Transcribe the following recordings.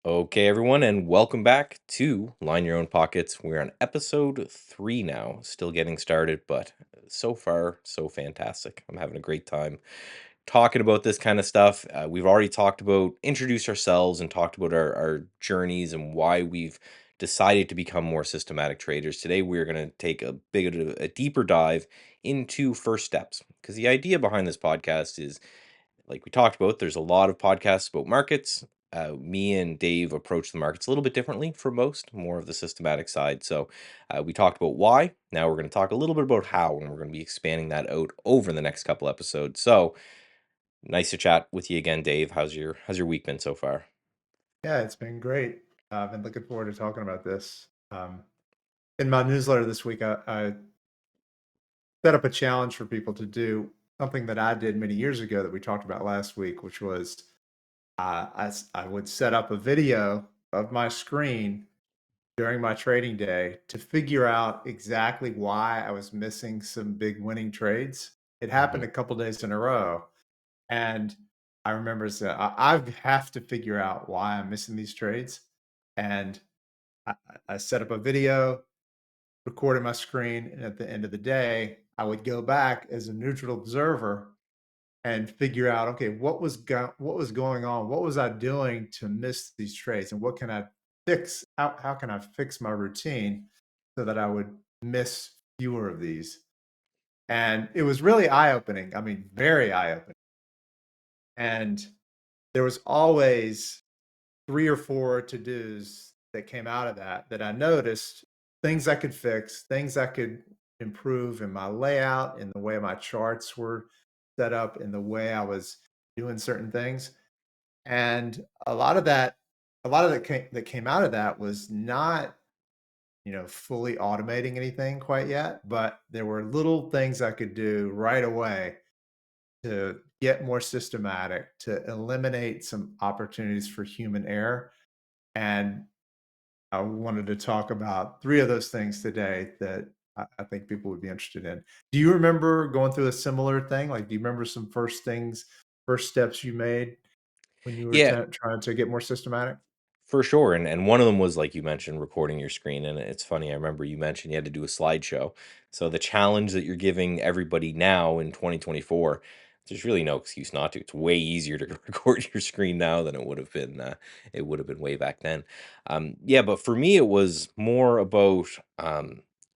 Okay, everyone, and welcome back to Line Your Own Pockets. We're on episode 3 now, still getting started, but so far, so fantastic. I'm having a great time talking about this kind of stuff. We've already talked about, introduced ourselves, and talked about our journeys and why we've decided to become more systematic traders. Today, we're going to take a deeper dive into first steps, because the idea behind this podcast is like we talked about, there's a lot of podcasts about markets. Me and Dave approach the markets a little bit differently from most, more of the systematic side. So we talked about why. Now we're going to talk a little bit about how, and we're going to be expanding that out over the next couple episodes. So nice to chat with you again, Dave. How's your week been so far? Yeah, it's been great. I've been looking forward to talking about this. In my newsletter this week, I set up a challenge for people to do something that I did many years ago that we talked about last week, which was I would set up a video of my screen during my trading day to figure out exactly why I was missing some big winning trades. It happened Hmm. a couple days in a row. And I remember saying, I have to figure out why I'm missing these trades. And I set up a video, recorded my screen, and at the end of the day, I would go back as a neutral observer and figure out, okay, what was going on? What was I doing to miss these trades? And what can I fix? How can I fix my routine so that I would miss fewer of these? And it was really eye opening. I mean, very eye opening. And there was always 3 or 4 to-dos that came out of that I noticed, things I could fix, things I could improve in my layout, in the way my charts were set up, in the way I was doing certain things, and a lot of that came out of that was not, fully automating anything quite yet, but there were little things I could do right away to get more systematic, to eliminate some opportunities for human error, and I wanted to talk about 3 of those things today that I think people would be interested in. Do you remember going through a similar thing? Like, do you remember some first steps you made when you were Yeah, trying to get more systematic? for sure, and one of them was, like you mentioned, recording your screen, and it's funny, I remember you mentioned you had to do a slideshow. So the challenge that you're giving everybody now in 2024, there's really no excuse not to. It's way easier to record your screen now than it would have been way back then. Yeah, but for me, it was more about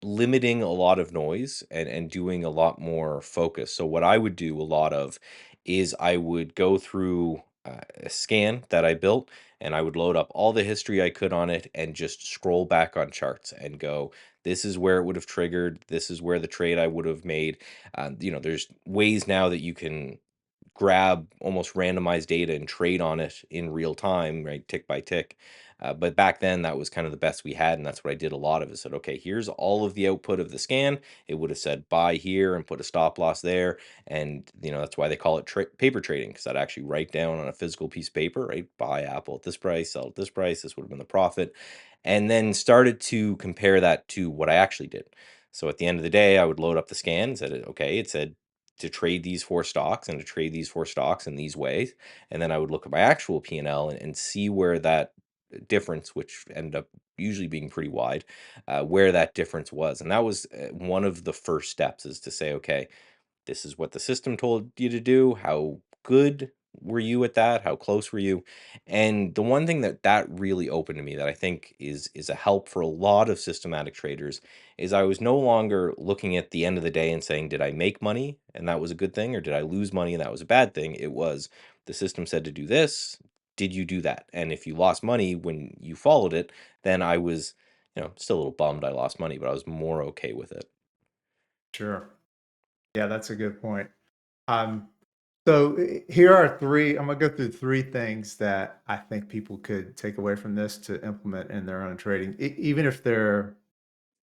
limiting a lot of noise and doing a lot more focus. So what I would do a lot of is I would go through a scan that I built, and I would load up all the history I could on it and just scroll back on charts and go, this is where it would have triggered. This is where the trade I would have made. There's ways now that you can grab almost randomized data and trade on it in real time, right, tick by tick. But back then, that was kind of the best we had, and that's what I did a lot of. Is said, okay, here's all of the output of the scan. It would have said buy here and put a stop loss there, and that's why they call it paper trading, because I'd actually write down on a physical piece of paper, right, buy Apple at this price, sell at this price. This would have been the profit, and then started to compare that to what I actually did. So at the end of the day, I would load up the scan and said, okay, it said to trade these four stocks and to trade these four stocks in these ways. And then I would look at my actual P&L and see where that difference, which ended up usually being pretty wide, where that difference was. And that was one of the first steps, is to say, okay, this is what the system told you to do. How good were you at that? How close were you? And the one thing that really opened to me, that I think is a help for a lot of systematic traders, is I was no longer looking at the end of the day and saying, did I make money and that was a good thing, or did I lose money and that was a bad thing? It was, the system said to do this. Did you do that? And if you lost money when you followed it, then I was, still a little bummed I lost money, but I was more okay with it. Sure. Yeah, that's a good point. Um, so here are 3 I'm gonna go through 3 things that I think people could take away from this to implement in their own trading, even if they're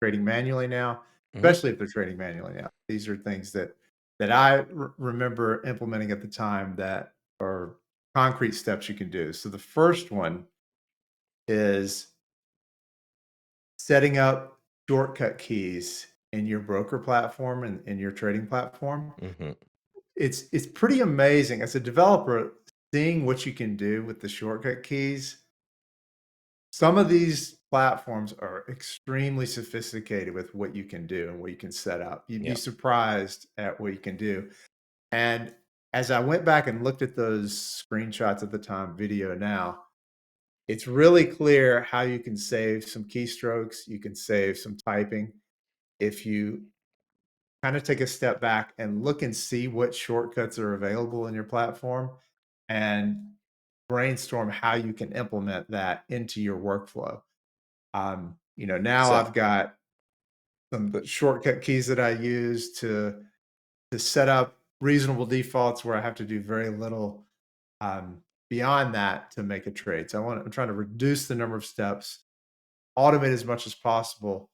trading manually now, Hmm. especially if they're trading manually now. These are things that I remember implementing at the time that are concrete steps you can do. So the first one is setting up shortcut keys in your broker platform and in your trading platform. Hmm. It's pretty amazing as a developer seeing what you can do with the shortcut keys. some of these platforms are extremely sophisticated with what you can do and what you can set up. You'd be Yeah. surprised at what you can do. And as I went back and looked at those screenshots at the time, video now, it's really clear how you can save some keystrokes, you can save some typing if you kind of take a step back and look and see what shortcuts are available in your platform and brainstorm how you can implement that into your workflow. Now So, I've got some but shortcut keys that I use to set up reasonable defaults where I have to do very little beyond that to make a trade. So I'm trying to reduce the number of steps, automate as much as possible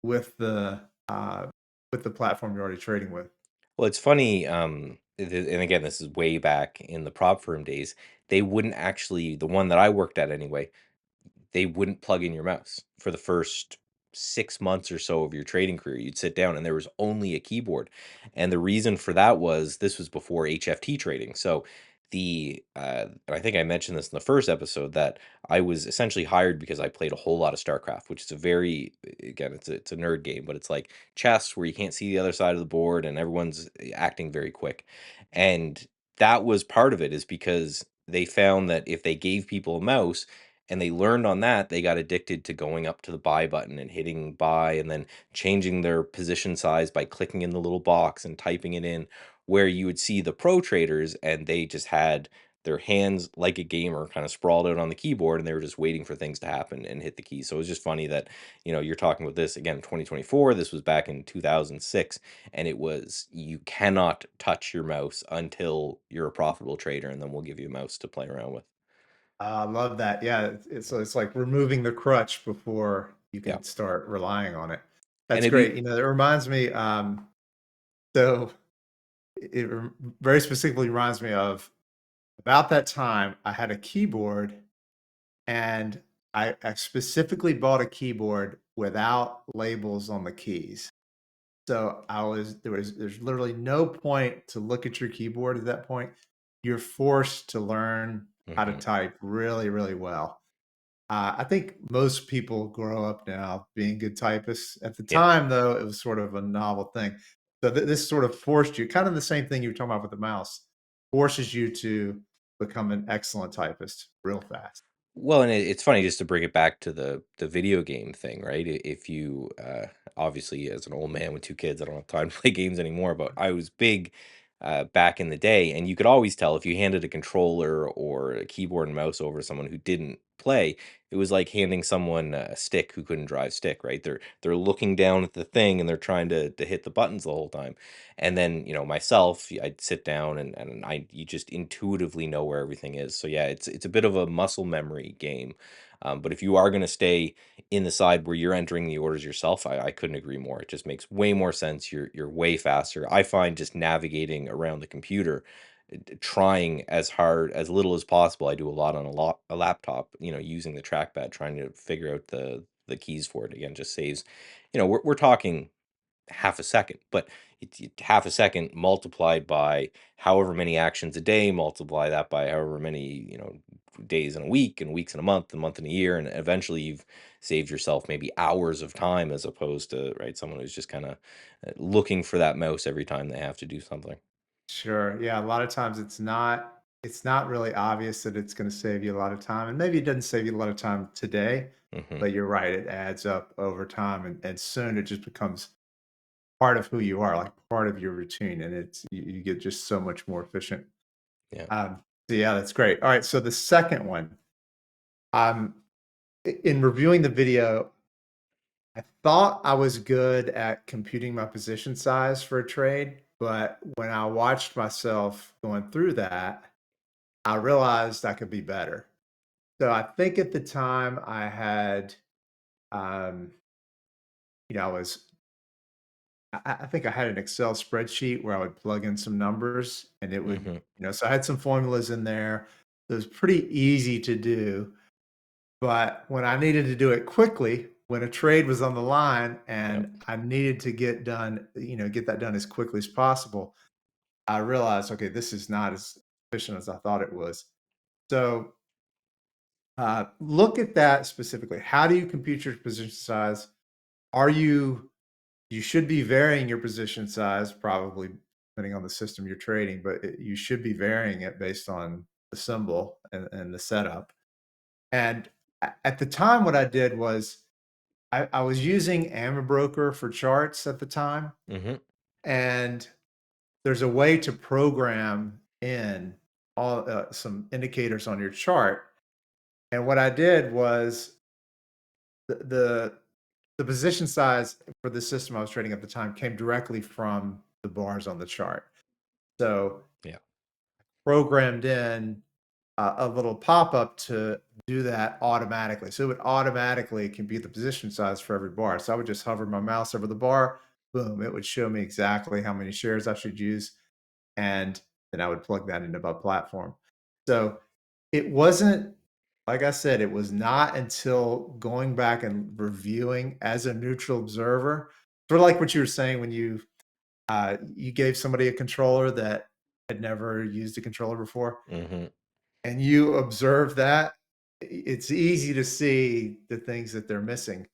with the platform you're already trading with. well, it's funny, and again, this is way back in the prop firm days. They wouldn't actually, the one that I worked at anyway, they wouldn't plug in your mouse for the first 6 months or so of your trading career. You'd sit down and there was only a keyboard. And the reason for that was this was before HFT trading. So and I think I mentioned this in the first episode that I was essentially hired because I played a whole lot of StarCraft, which is a very, again, it's a nerd game, but it's like chess where you can't see the other side of the board and everyone's acting very quick. And that was part of it, is because they found that if they gave people a mouse and they learned on that, they got addicted to going up to the buy button and hitting buy and then changing their position size by clicking in the little box and typing it in, where you would see the pro traders and they just had their hands like a gamer kind of sprawled out on the keyboard and they were just waiting for things to happen and hit the keys. So it was just funny that, you're talking about this again, 2024, this was back in 2006, and it was, you cannot touch your mouse until you're a profitable trader, and then we'll give you a mouse to play around with. I love that. Yeah, it's like removing the crutch before you Yeah. can start relying on it. And That's have you great. It reminds me. So very specifically reminds me of about that time. I had a keyboard, and I specifically bought a keyboard without labels on the keys. So there's literally no point to look at your keyboard at that point. You're forced to learn how to Mhm. type really, really well. I think most people grow up now being good typists. At the Yeah. time, though, it was sort of a novel thing. So this sort of forced you, kind of the same thing you were talking about with the mouse, forces you to become an excellent typist real fast. Well, and it's funny just to bring it back to the video game thing, right? If you obviously, as an old man with two kids, I don't have time to play games anymore, but I was big back in the day, and you could always tell if you handed a controller or a keyboard and mouse over to someone who didn't play. It was like handing someone a stick who couldn't drive stick, right? They're looking down at the thing and they're trying to hit the buttons the whole time. And then, myself, I'd sit down and you just intuitively know where everything is. So yeah, it's a bit of a muscle memory game. But if you are going to stay in the side where you're entering the orders yourself, I couldn't agree more. It just makes way more sense. You're way faster. I find just navigating around the computer, trying as hard as little as possible. I do a lot on a laptop, using the trackpad, trying to figure out the keys for it. Again, just saves. We're talking half a second, but it's half a second multiplied by however many actions a day, multiply that by however many, days in a week and weeks in a month in a year, and eventually you've saved yourself maybe hours of time as opposed to, right, someone who's just kind of looking for that mouse every time they have to do something. Sure. Yeah, a lot of times it's not really obvious that it's going to save you a lot of time. And maybe it doesn't save you a lot of time today, Hmm. but you're right, it adds up over time and soon it just becomes part of who you are, like part of your routine, and you get just so much more efficient. Yeah. So yeah, that's great. All right, so the second one, um, in reviewing the video, I thought I was good at computing my position size for a trade, but when I watched myself going through that, I realized I could be better. So I think at the time I had, um, I was I think I had an Excel spreadsheet where I would plug in some numbers and it would, Hmm. so I had some formulas in there. It was pretty easy to do. But when I needed to do it quickly, when a trade was on the line Yeah. and I needed to get that done as quickly as possible, I realized, okay, this is not as efficient as I thought it was. So Look at that specifically. How do you compute your position size? Are you should be varying your position size, probably depending on the system you're trading, but you should be varying it based on the symbol and the setup. And at the time, what I did was I was using Amabroker for charts at the time, Hmm. and there's a way to program in all some indicators on your chart. And what I did was the the the position size for the system I was trading at the time came directly from the bars on the chart. So Yeah. programmed in a little pop-up to do that automatically. So it would automatically compute the position size for every bar. So I would just hover my mouse over the bar, boom, it would show me exactly how many shares I should use, and then I would plug that into my platform. So it wasn't, like I said, it was not until going back and reviewing as a neutral observer, sort of like what you were saying when you gave somebody a controller that had never used a controller before, Hmm. and you observe that, it's easy to see the things that they're missing.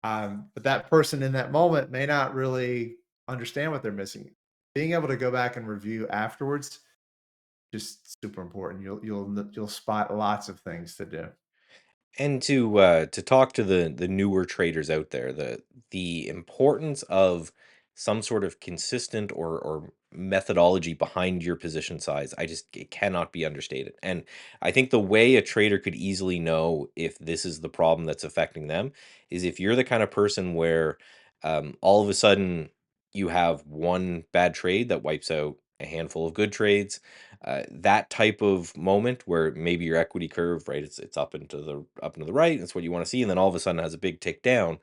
But that person in that moment may not really understand what they're missing. Being able to go back and review afterwards, just super important. You'll spot lots of things to do. And to talk to the newer traders out there, the importance of some sort of consistent or methodology behind your position size, I just it cannot be understated. And I think the way a trader could easily know if this is the problem that's affecting them is if you're the kind of person where all of a sudden you have one bad trade that wipes out a handful of good trades, that type of moment where maybe your equity curve, right, it's up and to the right, that's what you want to see, and then all of a sudden it has a big tick down,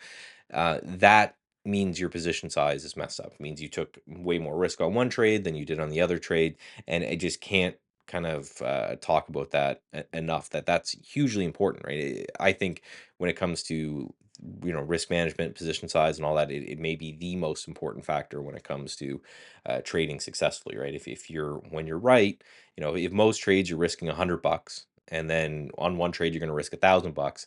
that means your position size is messed up. It means you took way more risk on one trade than you did on the other trade, and I just can't kind of talk about that enough. That's hugely important, right? I think when it comes to risk management, position size, and all that, it may be the most important factor when it comes to trading successfully, right? If you're when you're right, if most trades you're risking $100, and then on one trade you're going to risk $1,000,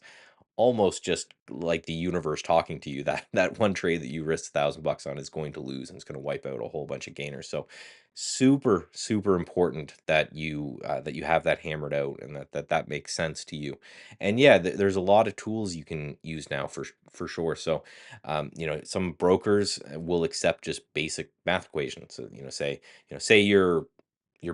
almost just like the universe talking to you, that that one trade that you risked $1,000 on is going to lose, and it's going to wipe out a whole bunch of gainers. So super super important that you have that hammered out, and that makes sense to you. And yeah, there's a lot of tools you can use now for sure. So some brokers will accept just basic math equations. So, say you're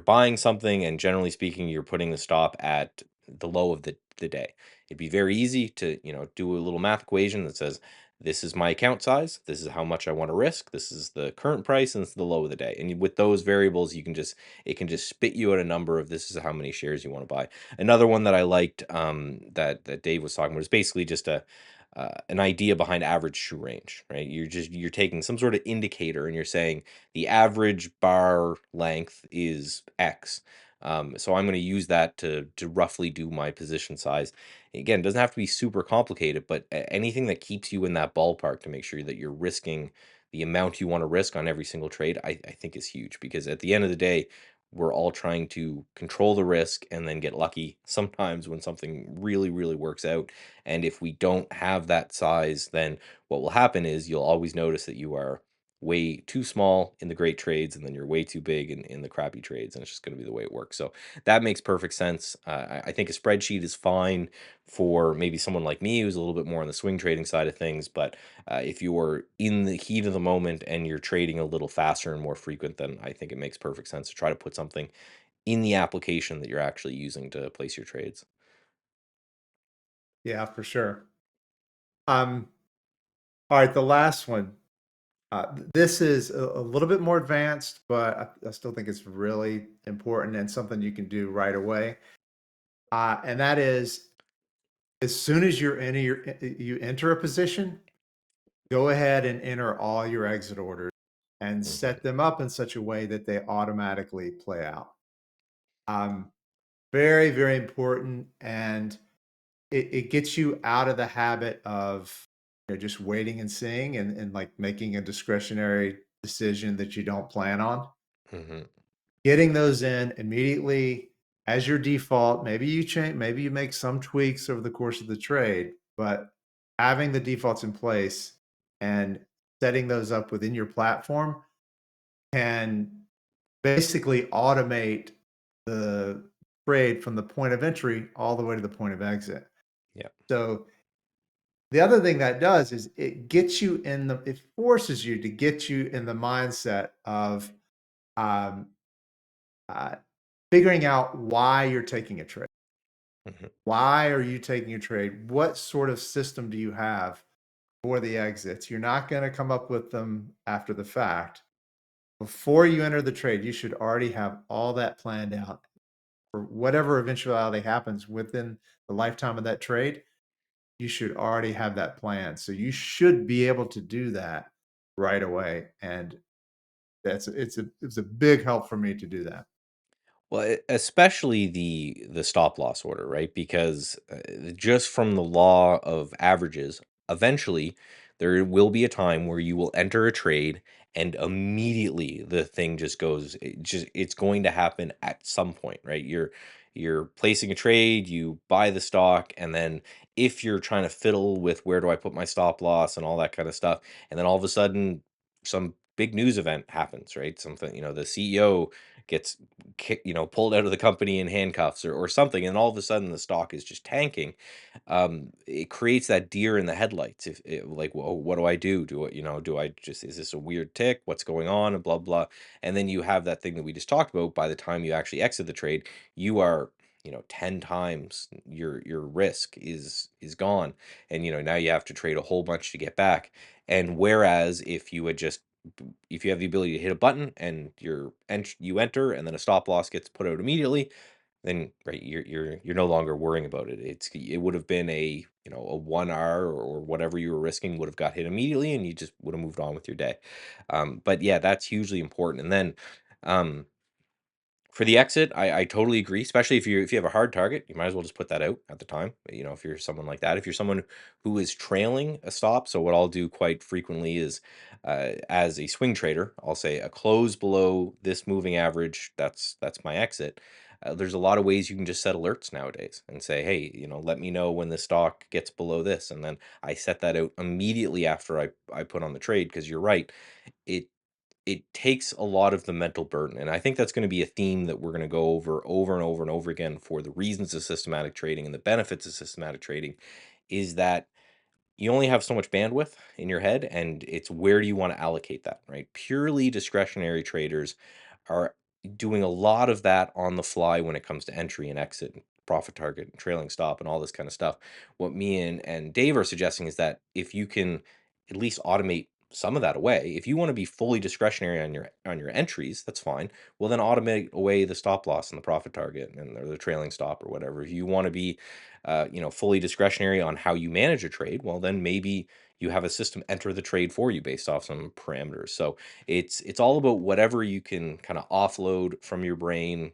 buying something, and generally speaking you're putting the stop at the low of the day. It'd be very easy to, do a little math equation that says, this is my account size, this is how much I want to risk, this is the current price, and this is the low of the day. And with those variables, it can just spit you out a number of this is how many shares you want to buy. Another one that I liked, that Dave was talking about, is basically just an idea behind average true range, right? You're taking some sort of indicator and you're saying the average bar length is X. So I'm going to use that to roughly do my position size. Again, it doesn't have to be super complicated, but anything that keeps you in that ballpark to make sure that you're risking the amount you want to risk on every single trade, I think is huge, because at the end of the day, we're all trying to control the risk and then get lucky sometimes when something really, really works out. And if we don't have that size, then what will happen is you'll always notice that you are way too small in the great trades, and then you're way too big in the crappy trades, and it's just going to be the way it works. So that makes perfect sense. I think a spreadsheet is fine for maybe someone like me who's a little bit more on the swing trading side of things, but if you're in the heat of the moment and you're trading a little faster and more frequent, then I think it makes perfect sense to try to put something in the application that you're actually using to place your trades. Yeah, for sure. Um, all right, the last one. This is a little bit more advanced, but I still think it's really important and something you can do right away. And that is, as soon as you enter a position, go ahead and enter all your exit orders and Mhm. set them up in such a way that they automatically play out. Um, Very, very important, and it gets you out of the habit of just waiting and seeing and like making a discretionary decision that you don't plan on. Mhm. Getting those in immediately. as your default, maybe you change, maybe you make some tweaks over the course of the trade, but having the defaults in place and setting those up within your platform can basically automate the trade from the point of entry all the way to the point of exit. Yeah. So the other thing that does is it forces you to get you in the mindset of um, uh, figuring out why you're taking a trade. Mhm. Why are you taking a trade? What sort of system do you have for the exits? You're not going to come up with them after the fact. Before you enter the trade, you should already have all that planned out for whatever eventuality happens within the lifetime of that trade. You should already have that plan. So you should be able to do that right away. And it's a big help for me to do that. Well, especially the stop loss order, right? Because just from the law of averages, eventually there will be a time where you will enter a trade and immediately the thing just goes it's going to happen at some point, right? You're placing a trade, you buy the stock, and then if you're trying to fiddle with where do I put my stop loss and all that kind of stuff, and then all of a sudden some big news event happens, right? Something, the CEO gets pulled out of the company in handcuffs or something, and all of a sudden the stock is just tanking. It creates that deer in the headlights. If like, well, what do I do? Do I just, is this a weird tick? What's going on? And blah blah. And then you have that thing that we just talked about. By the time you actually exit the trade, you are 10 times your risk is gone, and now you have to trade a whole bunch to get back. And whereas if you have the ability to hit a button and you enter, and then a stop loss gets put out immediately, then right, you're no longer worrying about it. It would have been a 1 hour or whatever you were risking would have got hit immediately, and you just would have moved on with your day. But yeah, that's hugely important. And then um, for the exit, I totally agree, especially if you have a hard target, you might as well just put that out at the time. If you're someone like that, if you're someone who is trailing a stop. So what I'll do quite frequently is, as a swing trader, I'll say a close below this moving average. That's my exit. There's a lot of ways you can just set alerts nowadays and say, hey, let me know when the stock gets below this, and then I set that out immediately after I put on the trade, because you're right, it it takes a lot of the mental burden. And I think that's going to be a theme that we're going to go over and over and over again for the reasons of systematic trading and the benefits of systematic trading, is that you only have so much bandwidth in your head, and it's where do you want to allocate that, right? Purely discretionary traders are doing a lot of that on the fly when it comes to entry and exit and profit target and trailing stop and all this kind of stuff. What me and Dave are suggesting is that if you can at least automate some of that away, if you want to be fully discretionary on your entries, that's fine. Well, then automate away the stop loss and the profit target and or the trailing stop or whatever. If you want to be fully discretionary on how you manage a trade, well, then maybe you have a system enter the trade for you based off some parameters. So it's all about whatever you can kind of offload from your brain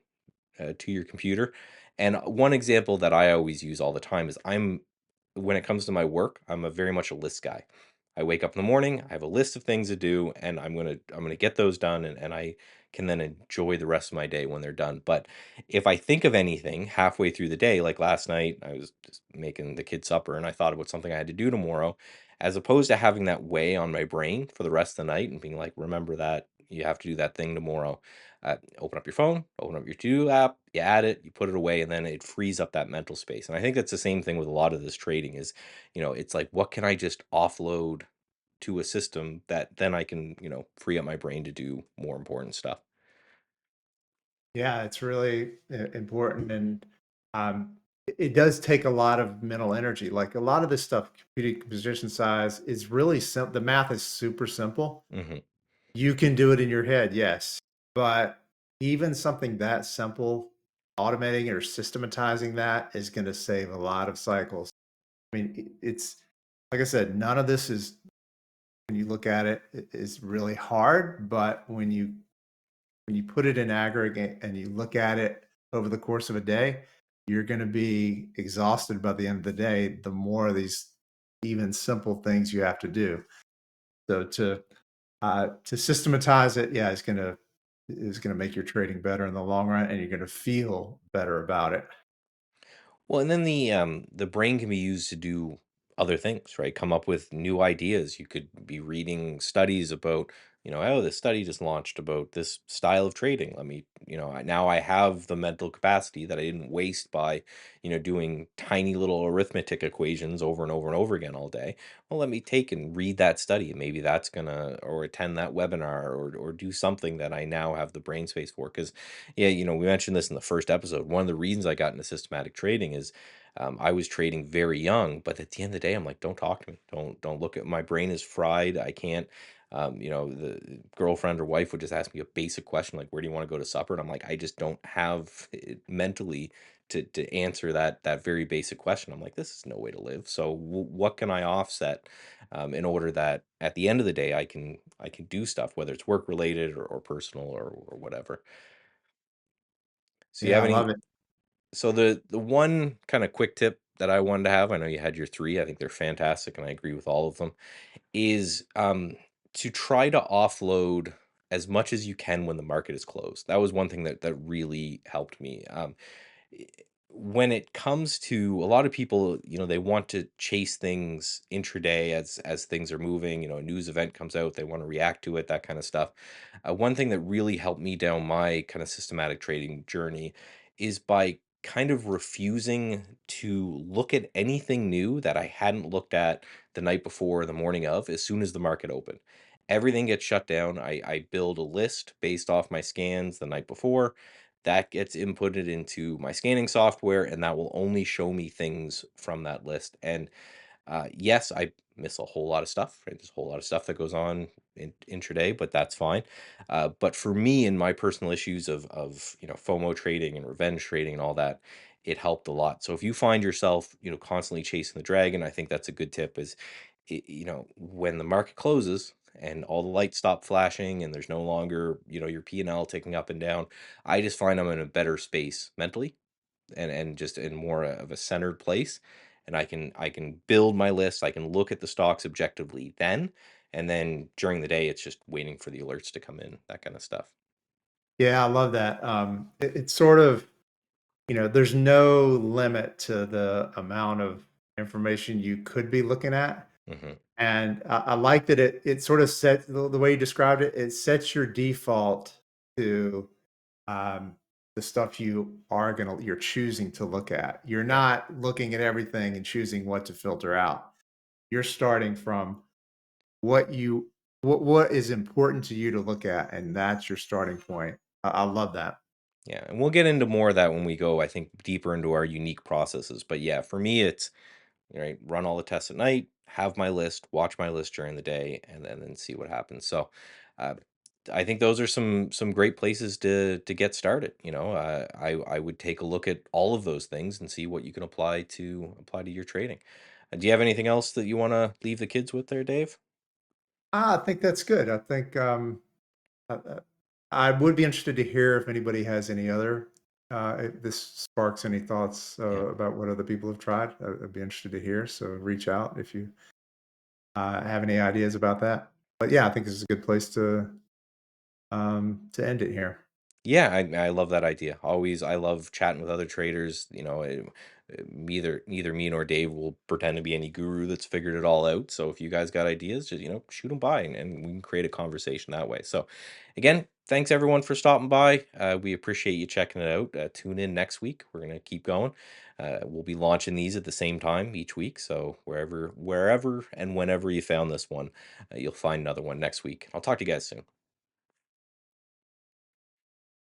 to your computer. And one example that I always use all the time is when it comes to my work, I'm a very much a list guy. I wake up in the morning, I have a list of things to do, and I'm gonna get those done, and I can then enjoy the rest of my day when they're done. But if I think of anything halfway through the day, like last night, I was just making the kids supper and I thought about something I had to do tomorrow, as opposed to having that weigh on my brain for the rest of the night and being like, remember that you have to do that thing tomorrow. Open up your phone, open up your to-do app, you add it, you put it away, and then it frees up that mental space. And I think that's the same thing with a lot of this trading is, it's like, what can I just offload to a system that then I can, free up my brain to do more important stuff. Yeah, it's really important, and it does take a lot of mental energy. Like a lot of this stuff, computing position size is really simple. The math is super simple. Hmm. You can do it in your head, yes, but even something that simple, automating or systematizing that is going to save a lot of cycles. I mean, it's like I said, none of this is when you look at it, is really hard, but when you put it in aggregate and you look at it over the course of a day, you're going to be exhausted by the end of the day. The more of these even simple things you have to do. So to systematize it, yeah, is going to make your trading better in the long run, and you're going to feel better about it. Well, and then the brain can be used to do other things, right? Come up with new ideas. You could be reading studies about, oh, this study just launched about this style of trading. Let me, now I have the mental capacity that I didn't waste by, doing tiny little arithmetic equations over and over and over again all day. Well, let me take and read that study, and maybe that's gonna, or attend that webinar, or do something that I now have the brain space for. Because yeah, we mentioned this in the first episode. One of the reasons I got into systematic trading is I was trading very young, but at the end of the day, I'm like, don't talk to me. Don't look at my brain is fried. I can't. The girlfriend or wife would just ask me a basic question like, "Where do you want to go to supper?" And I'm like, I just don't have it mentally to answer that very basic question. I'm like, this is no way to live. So what can I offset in order that at the end of the day I can do stuff, whether it's work related or personal or whatever. So you Yeah, have I love any it. so the one kind of quick tip that I wanted to have, I know you had your 3, I think they're fantastic and I agree with all of them, is to try to offload as much as you can when the market is closed. That was one thing that really helped me. i- when it comes to a lot of people, they want to chase things intraday as things are moving. A news event comes out, they want to react to it, that kind of stuff. One thing that really helped me down my kind of systematic trading journey is by kind of refusing to look at anything new that I hadn't looked at the night before or the morning of as soon as the market opened. Everything gets shut down. I build a list based off my scans the night before. That gets inputted into my scanning software, and that will only show me things from that list. And yes, I miss a whole lot of stuff. Right? There's a whole lot of stuff that goes on intraday, but that's fine. But for me and my personal issues of FOMO trading and revenge trading and all that, it helped a lot. So if you find yourself constantly chasing the dragon, I think that's a good tip. Is when the market closes and all the lights stop flashing and there's no longer your P&L ticking up and down, I just find I'm in a better space mentally and just in more of a centered place, and I can build my list. I can look at the stocks objectively then, and then during the day it's just waiting for the alerts to come in, that kind of stuff. Yeah, I love that. It's sort of, there's no limit to the amount of information you could be looking at. Hmm. And I like that it sort of set the way you described it, it sets your default to um, the stuff you're choosing to look at. You're Yeah. not looking at everything and choosing what to filter out. You're starting from what you what is important to you to look at, and that's your starting point. I love that. Yeah, and we'll get into more of that when we go, I think, deeper into our unique processes. But yeah, for me it's right, run all the tests at night, have my list, watch my list during the day, and then see what happens. So, uh, I think those are some great places to get started. I would take a look at all of those things and see what you can apply to your trading. Do you have anything else that you want to leave the kids with there, Dave? I think that's good. I think I would be interested to hear if anybody has any other. If this sparks any thoughts Yeah. about what other people have tried. I'd be interested to hear. So reach out if you have any ideas about that. But yeah, I think this is a good place to end it here. Yeah, I love that idea. Always, I love chatting with other traders. Neither me nor Dave will pretend to be any guru that's figured it all out. So if you guys got ideas, just shoot them by, and we can create a conversation that way. So, again, thanks everyone for stopping by. We appreciate you checking it out. Tune in next week. We're gonna keep going. We'll be launching these at the same time each week. So wherever and whenever you found this one, you'll find another one next week. I'll talk to you guys soon.